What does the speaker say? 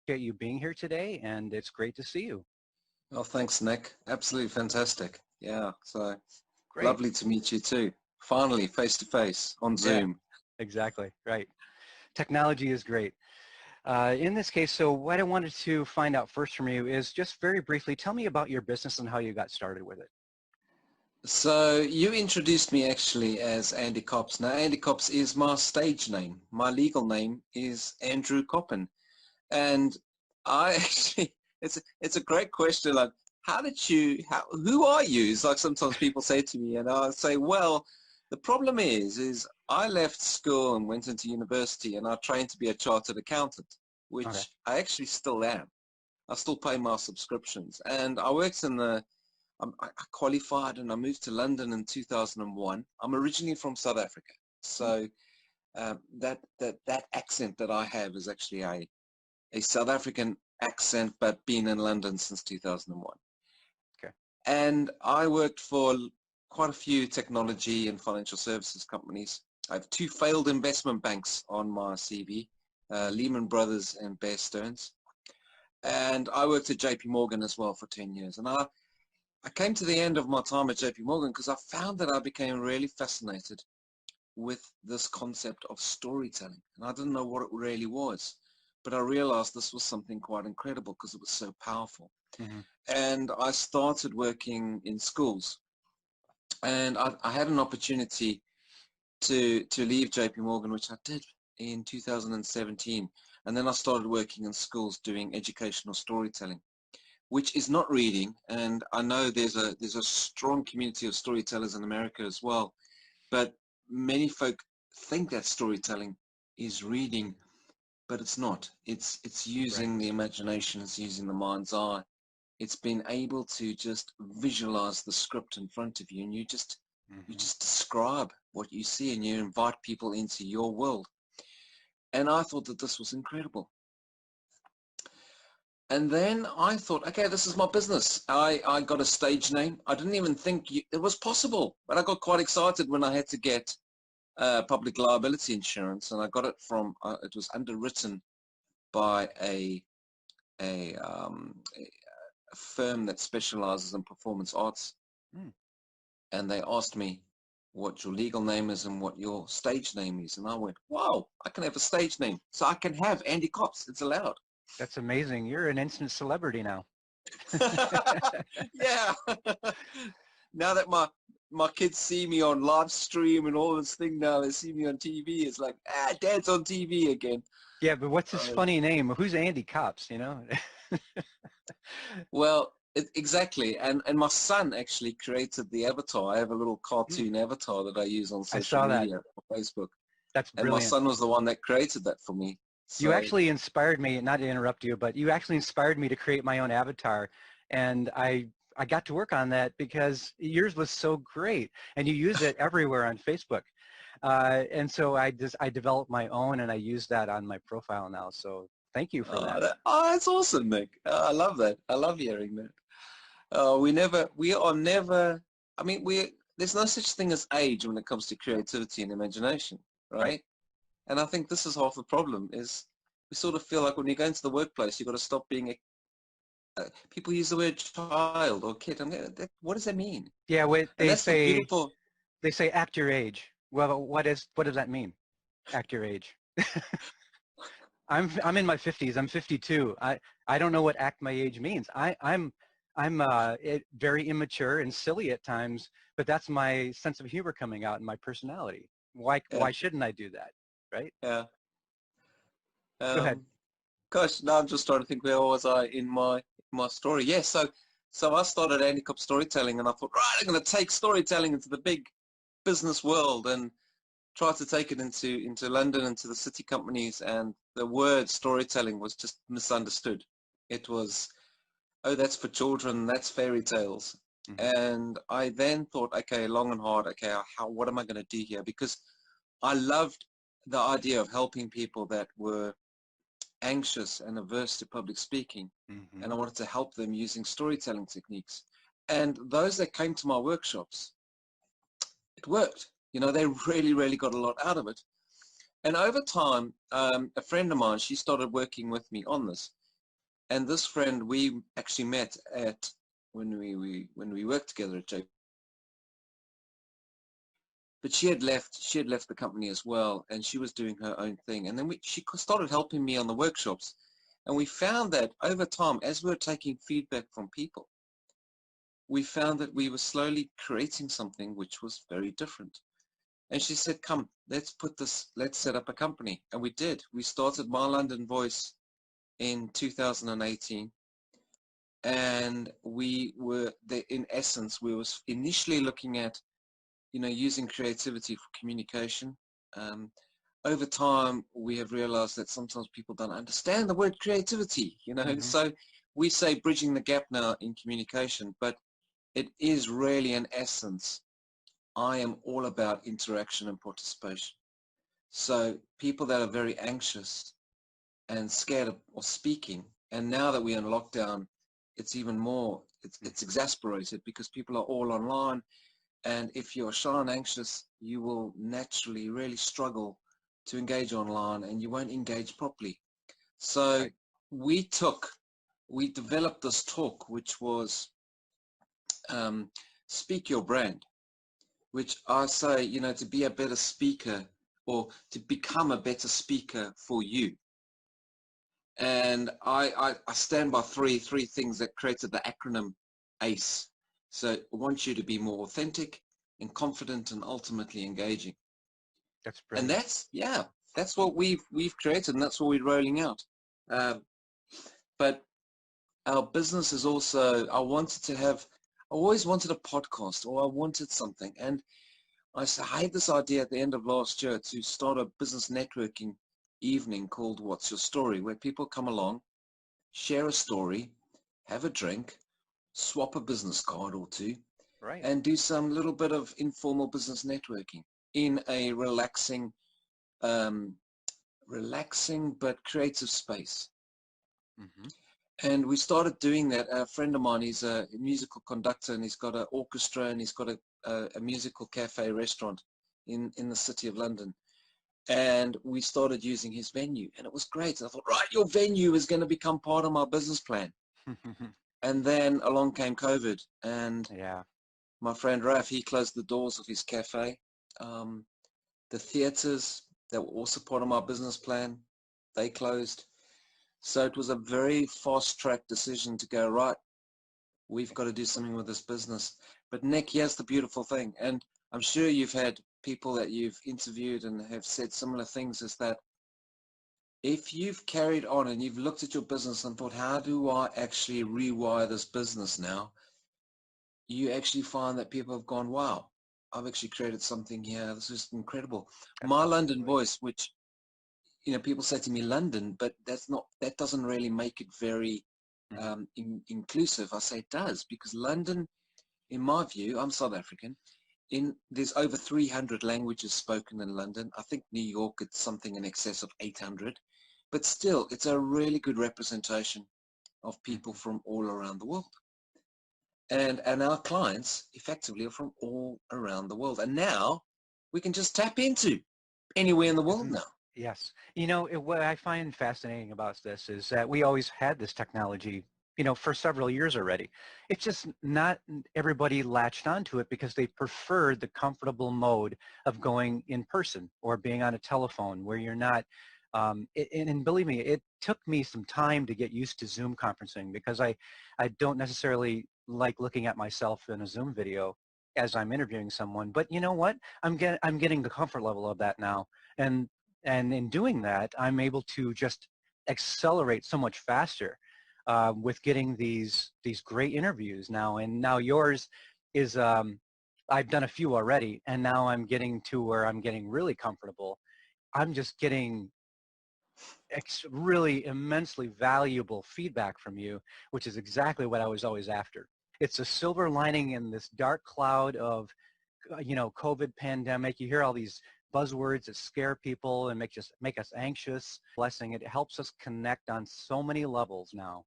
appreciate you being here today, and it's great to see you. Oh, thanks, Nick. Absolutely fantastic. Yeah, so Great. lovely to meet you too. Finally, face to face on Yeah, Zoom. exactly. Right. Technology is great. In this case, so what I wanted to find out first from you is just very briefly, tell me about your business and how you got started with it. So you introduced me actually as Andy Copps. Now, Andy Copps is my stage name. My legal name is Andrew Coppin. And I actually, it's a great question. Like, who are you? It's like sometimes people say to me, and I say, well, the problem is I left school and went into university, and I trained to be a chartered accountant, Okay. which I actually still am. I still pay my subscriptions, and I worked in I qualified and I moved to London in 2001. I'm originally from South Africa, so that accent that I have is actually a South African accent, but been in London since 2001. Okay. And I worked for quite a few technology and financial services companies. I have 2 failed investment banks on my CV, Lehman Brothers and Bear Stearns. And I worked at JP Morgan as well for 10 years. And I came to the end of my time at JP Morgan because I found that I became really fascinated with this concept of storytelling. And I didn't know what it really was, but I realized this was something quite incredible because it was so powerful. Mm-hmm. And I started working in schools. And I had an opportunity to leave JP Morgan, which I did in 2017. And then I started working in schools doing educational storytelling, which is not reading. And I know there's a strong community of storytellers in America as well. But many folk think that storytelling is reading, but it's not. It's Right. using the imagination, it's using the mind's eye. It's been able to just visualize the script in front of you, and you just Mm-hmm. describe what you see, and you invite people into your world. And I thought that this was incredible. And then I thought, okay, this is my business. I got a stage name. I didn't even think it was possible, but I got quite excited when I had to get public liability insurance, and I got it from, it was underwritten by a firm that specializes in performance arts. Mm. And they asked me what your legal name is and what your stage name is. And I went, wow, I can have a stage name. So I can have Andy Copps. It's allowed. That's amazing. You're an instant celebrity now. Yeah. Now that my kids see me on live stream and all this thing now, they see me on TV. It's like, Dad's on TV again. Yeah, but what's his funny name? Who's Andy Copps, you know? Well, exactly. And my son actually created the avatar. I have a little cartoon avatar that I use on I social saw that. media, on Facebook. That's And my brilliant. son was the one that created that for me. You So, actually inspired me, not to interrupt you, but you actually inspired me to create my own avatar. And I got to work on that because yours was so great. And you use it everywhere on Facebook. And so I developed my own, and I use that on my profile now. So thank you for that. that's awesome, Nick. I love that. I love hearing that. We are never, I mean, there's no such thing as age when it comes to creativity and imagination, Right. right? And I think this is half the problem is we sort of feel like when you go into the workplace, you've got to stop being people use the word child or kid. What does that mean? Yeah, And that's the beautiful. they say act your age. Well, what does that mean? Act your age. I'm in my 50s. I'm 52. I don't know what act my age means. I'm very immature and silly at times, but that's my sense of humor coming out in my personality. Yeah, Why shouldn't I do that? Right? yeah. Go ahead. Um, Gosh, now I'm just trying to think where was I in my story. Yes, so I started Andy Copps storytelling, and I thought, right, I'm going to take storytelling into the big business world and try to take it into London, into the city companies, and the word storytelling was just misunderstood. It was, oh, that's for children, that's fairy tales. Mm-hmm. And I then thought, okay, long and hard, okay, what am I going to do here? Because I loved the idea of helping people that were anxious and averse to public speaking, Mm-hmm. and I wanted to help them using storytelling techniques. And those that came to my workshops, it worked. You know, they really got a lot out of it. And over time, a friend of mine, she started working with me on this. And this friend, we actually met at when we worked together at J. But she had left the company as well, and she was doing her own thing. And then she started helping me on the workshops, and we found that over time, as we were taking feedback from people, we found that we were slowly creating something which was very different. And she said, come, let's set up a company. And we did. We started My London Voice in 2018. And we were, in essence, we was initially looking at, using creativity for communication. Over time, we have realized that sometimes people don't understand the word creativity, So we say bridging the gap now in communication, but it is really, in essence, I am all about interaction and participation. So people that are very anxious and scared of speaking, and now that we're in lockdown, it's even more, it's exasperated because people are all online, and if you're shy and anxious, you will naturally really struggle to engage online, and you won't engage properly. So we developed this talk, which was Speak Your Brand, which I say, to be a better speaker or to become a better speaker for you. And I stand by three things that created the acronym ACE. So I want you to be more authentic and confident and ultimately engaging. That's brilliant. And that's what we've created, and that's what we're rolling out. But our business is also, I always wanted a podcast, or I wanted something. And I had this idea at the end of last year to start a business networking evening called What's Your Story, where people come along, share a story, have a drink, swap a business card or two, and do some little bit of informal business networking in a relaxing but creative space. And we started doing that. A friend of mine, he's a musical conductor, and he's got an orchestra, and he's got a musical cafe restaurant in the city of London. And we started using his venue, and it was great. I thought, right, your venue is going to become part of my business plan. And then along came COVID, and my friend Raf, he closed the doors of his cafe. The theaters that were also part of my business plan, they closed. So it was a very fast-track decision to go, right, we've got to do something with this business. But Nick, here's the beautiful thing, and I'm sure you've had people that you've interviewed and have said similar things, is that if you've carried on and you've looked at your business and thought, how do I actually rewire this business now? You actually find that people have gone, wow, I've actually created something here. This is incredible. My London Voice, which, people say to me London, but that doesn't really make it very inclusive. I say it does, because London, in my view, I'm South African, there's over 300 languages spoken in London. I think New York, it's something in excess of 800, but still, it's a really good representation of people from all around the world. And our clients effectively are from all around the world. And now we can just tap into anywhere in the world now. Yes. What I find fascinating about this is that we always had this technology, for several years already. It's just not everybody latched onto it because they preferred the comfortable mode of going in person or being on a telephone where you're not, and believe me, it took me some time to get used to Zoom conferencing, because I don't necessarily like looking at myself in a Zoom video as I'm interviewing someone. But you know what? I'm getting the comfort level of that now. And in doing that, I'm able to just accelerate so much faster with getting these great interviews now. And now yours is, I've done a few already, and now I'm getting to where I'm getting really comfortable. I'm just getting really immensely valuable feedback from you, which is exactly what I was always after. It's a silver lining in this dark cloud of, COVID pandemic. You hear all these buzzwords that scare people and make us anxious. Blessing, it helps us connect on so many levels now.